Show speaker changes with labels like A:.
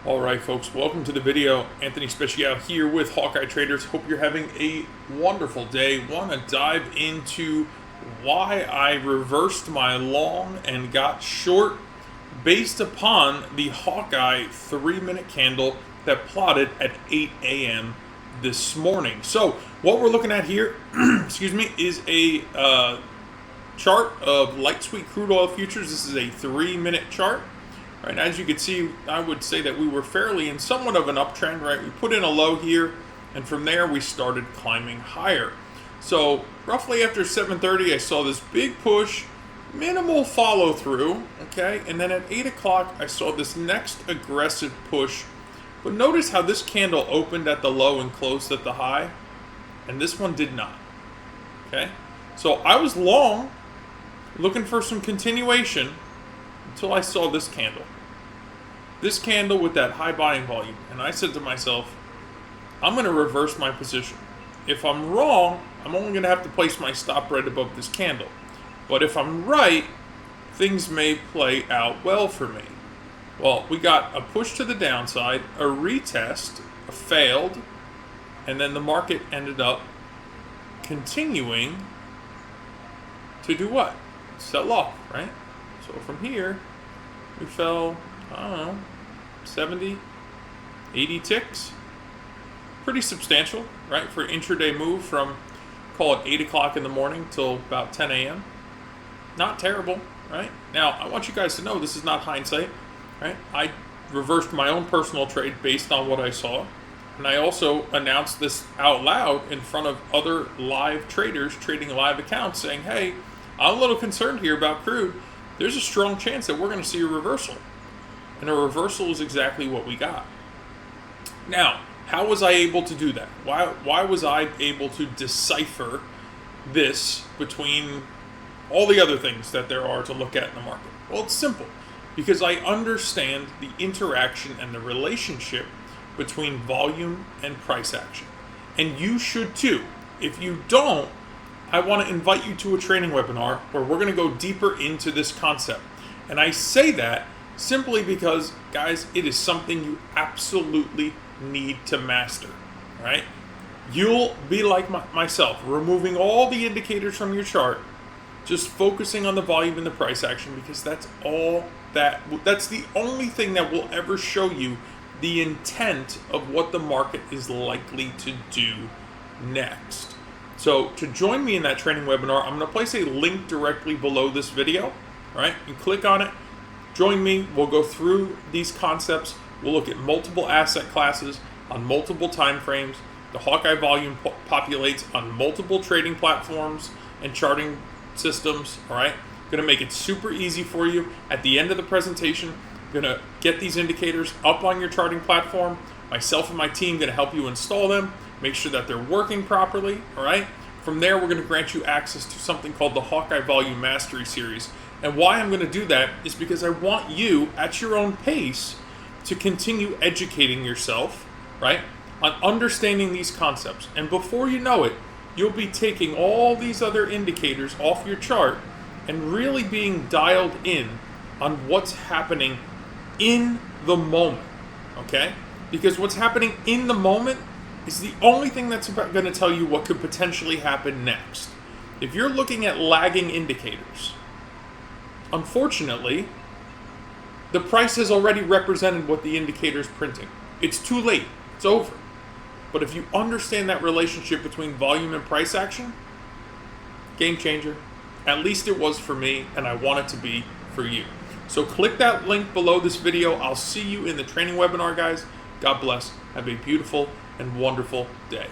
A: All right, folks, welcome to the video. Anthony Special here with Hawkeye Traders. Hope you're having a wonderful day. Want to dive into why I reversed my long and got short based upon the Hawkeye 3-minute candle that plotted at 8 a.m. this morning. So what we're looking at here, excuse me, is a chart of light sweet crude oil futures. This is a 3-minute chart. Right, as you can see, I would say that we were fairly in somewhat of an uptrend, right? We put in a low here, and from there we started climbing higher. So roughly after 7:30, I saw this big push, minimal follow through, okay? And then at 8 o'clock, I saw this next aggressive push. But notice how this candle opened at the low and closed at the high, and this one did not, okay? So I was long, looking for some continuation, until I saw this candle. This candle with that high buying volume. And I said to myself, I'm going to reverse my position. If I'm wrong, I'm only going to have to place my stop right above this candle. But if I'm right, things may play out well for me. Well, we got a push to the downside, a retest, a failed, and then the market ended up continuing to do what? Sell off, right? So from here, we fell, I don't know, 70, 80 ticks. Pretty substantial, right? For an intraday move from, call it 8 o'clock in the morning till about 10 a.m. Not terrible, right? Now, I want you guys to know this is not hindsight, right? I reversed my own personal trade based on what I saw. And I also announced this out loud in front of other live traders trading live accounts saying, hey, I'm a little concerned here about crude. There's a strong chance that we're going to see a reversal. And a reversal is exactly what we got. Now, how was I able to do that? Why was I able to decipher this between all the other things that there are to look at in the market? Well, it's simple. Because I understand the interaction and the relationship between volume and price action. And you should too. If you don't, I want to invite you to a training webinar where we're going to go deeper into this concept. And I say that simply because, guys, it is something you absolutely need to master, right? You'll be like myself, removing all the indicators from your chart, just focusing on the volume and the price action, because that's the only thing that will ever show you the intent of what the market is likely to do next. So to join me in that training webinar, I'm going to place a link directly below this video, right? You click on it, join me, we'll go through these concepts, we'll look at multiple asset classes on multiple time frames. The Hawkeye volume populates on multiple trading platforms and charting systems, all right? Going to make it super easy for you. At the end of the presentation, going to get these indicators up on your charting platform. Myself and my team going to help you install them, make sure that they're working properly, all right? From there, we're going to grant you access to something called the Hawkeye Volume Mastery Series. And why I'm going to do that is because I want you, at your own pace, to continue educating yourself, right, on understanding these concepts. And before you know it, you'll be taking all these other indicators off your chart and really being dialed in on what's happening in the moment, okay? Because what's happening in the moment is the only thing that's going to tell you what could potentially happen next. If you're looking at lagging indicators, unfortunately, the price has already represented what the indicator is printing. It's too late. It's over. But if you understand that relationship between volume and price action, game changer. At least it was for me, and I want it to be for you. So click that link below this video. I'll see you in the training webinar, guys. God bless. Have a beautiful and wonderful day.